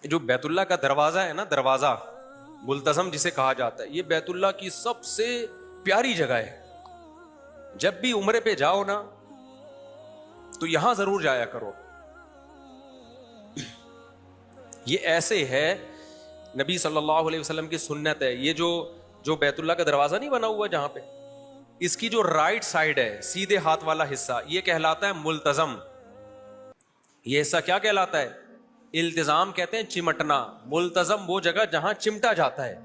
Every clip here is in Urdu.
جو بیت اللہ کا دروازہ ہے نا، دروازہ ملتزم جسے کہا جاتا ہے، یہ بیت اللہ کی سب سے پیاری جگہ ہے. جب بھی عمرے پہ جاؤ نا تو یہاں ضرور جایا کرو. یہ ایسے ہے، نبی صلی اللہ علیہ وسلم کی سنت ہے. یہ جو بیت اللہ کا دروازہ نہیں بنا ہوا جہاں پہ، اس کی جو رائٹ سائڈ ہے، سیدھے ہاتھ والا حصہ، یہ کہلاتا ہے ملتزم. یہ حصہ کیا کہلاتا ہے؟ التزام کہتے ہیں چمٹنا. ملتزم وہ جگہ جہاں چمٹا جاتا ہے.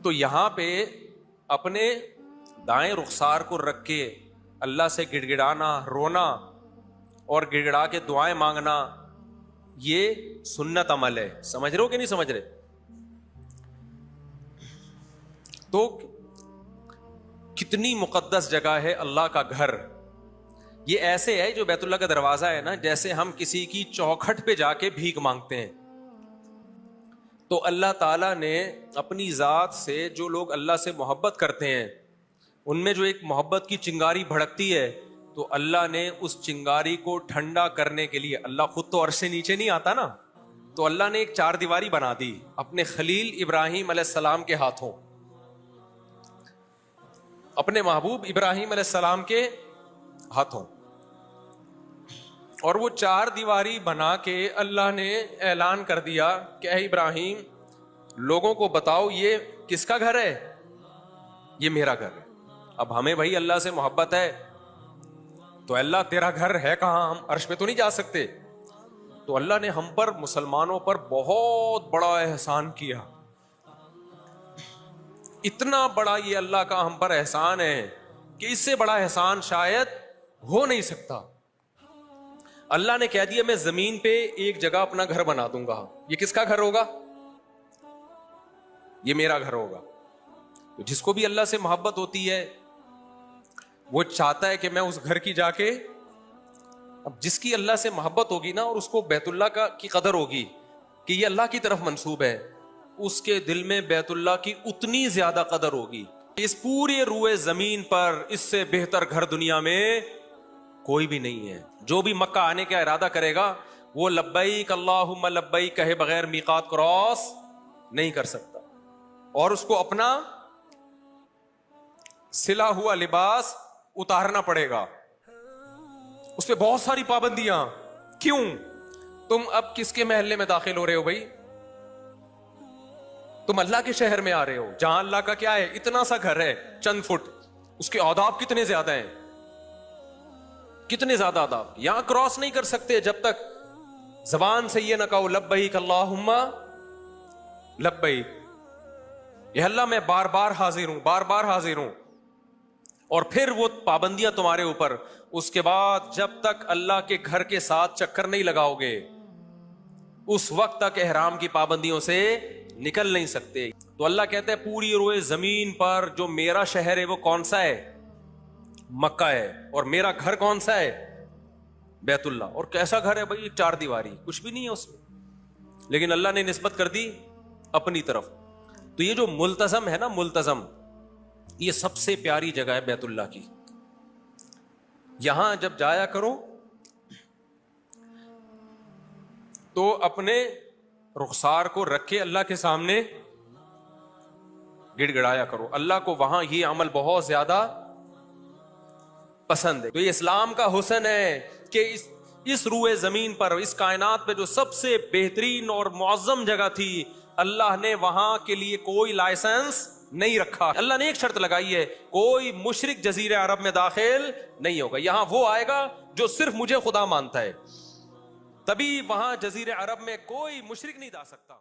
تو یہاں پہ اپنے دائیں رخسار کو رکھ کے اللہ سے گڑ گڑانا، رونا اور گڑ گڑا کے دعائیں مانگنا، یہ سنت عمل ہے. سمجھ رہے ہو کہ نہیں سمجھ رہے؟ تو کتنی مقدس جگہ ہے اللہ کا گھر. یہ ایسے ہے، جو بیت اللہ کا دروازہ ہے نا، جیسے ہم کسی کی چوکھٹ پہ جا کے بھیک مانگتے ہیں. تو اللہ تعالیٰ نے اپنی ذات سے جو لوگ اللہ سے محبت کرتے ہیں، ان میں جو ایک محبت کی چنگاری بھڑکتی ہے، تو اللہ نے اس چنگاری کو ٹھنڈا کرنے کے لیے، اللہ خود تو عرش سے نیچے نہیں آتا نا، تو اللہ نے ایک چار دیواری بنا دی اپنے خلیل ابراہیم علیہ السلام کے ہاتھوں، اپنے محبوب ابراہیم علیہ السلام کے ہاتھوں. اور وہ چار دیواری بنا کے اللہ نے اعلان کر دیا کہ اے ابراہیم، لوگوں کو بتاؤ یہ کس کا گھر ہے؟ یہ میرا گھر ہے. اب ہمیں بھائی اللہ سے محبت ہے، تو اللہ تیرا گھر ہے کہاں؟ ہم عرش پہ تو نہیں جا سکتے. تو اللہ نے ہم پر، مسلمانوں پر بہت بڑا احسان کیا. اتنا بڑا یہ اللہ کا ہم پر احسان ہے کہ اس سے بڑا احسان شاید ہو نہیں سکتا. اللہ نے کہہ دیا میں زمین پہ ایک جگہ اپنا گھر بنا دوں گا. یہ کس کا گھر ہوگا؟ یہ میرا گھر ہوگا. جس کو بھی اللہ سے محبت ہوتی ہے وہ چاہتا ہے کہ میں اس گھر کی جا کے، اب جس کی اللہ سے محبت ہوگی نا، اور اس کو بیت اللہ کی قدر ہوگی کہ یہ اللہ کی طرف منسوب ہے، اس کے دل میں بیت اللہ کی اتنی زیادہ قدر ہوگی. اس پورے روئے زمین پر اس سے بہتر گھر دنیا میں کوئی بھی نہیں ہے. جو بھی مکہ آنے کا ارادہ کرے گا وہ لبیک اللہم لبیک کہے بغیر میقات کراس نہیں کر سکتا. اور اس کو اپنا سلا ہوا لباس اتارنا پڑے گا. اس پہ بہت ساری پابندیاں. کیوں؟ تم اب کس کے محلے میں داخل ہو رہے ہو بھائی؟ تم اللہ کے شہر میں آ رہے ہو جہاں اللہ کا کیا ہے؟ اتنا سا گھر ہے، چند فٹ. اس کے آداب کتنے زیادہ ہیں، کتنے زیادہ آداب. یہاں کراس نہیں کر سکتے جب تک زبان سے یہ نہ کہو لبیک اللہم لبیک، یہ اللہ میں بار بار حاضر ہوں، بار بار حاضر ہوں. اور پھر وہ پابندیاں تمہارے اوپر. اس کے بعد جب تک اللہ کے گھر کے ساتھ چکر نہیں لگاؤ گے، اس وقت تک احرام کی پابندیوں سے نکل نہیں سکتے. تو اللہ کہتا ہے پوری روئے زمین پر جو میرا شہر ہے وہ کون سا ہے؟ مکہ ہے. اور میرا گھر کون سا ہے؟ بیت اللہ. اور کیسا گھر ہے بھائی؟ چار دیواری، کچھ بھی نہیں ہے اس میں، لیکن اللہ نے نسبت کر دی اپنی طرف. تو یہ جو ملتزم ہے نا، ملتزم، یہ سب سے پیاری جگہ ہے بیت اللہ کی. یہاں جب جایا کرو تو اپنے رخسار کو رکھ کے اللہ کے سامنے گڑ گڑایا کرو. اللہ کو وہاں یہ عمل بہت زیادہ پسند ہے. تو یہ اسلام کا حسن ہے کہ اس روئے زمین پر، اس کائنات پہ جو سب سے بہترین اور معظم جگہ تھی، اللہ نے وہاں کے لیے کوئی لائسنس نہیں رکھا. اللہ نے ایک شرط لگائی ہے، کوئی مشرک جزیرہ عرب میں داخل نہیں ہوگا. یہاں وہ آئے گا جو صرف مجھے خدا مانتا ہے، تبھی وہاں جزیرہ عرب میں کوئی مشرک نہیں جا سکتا.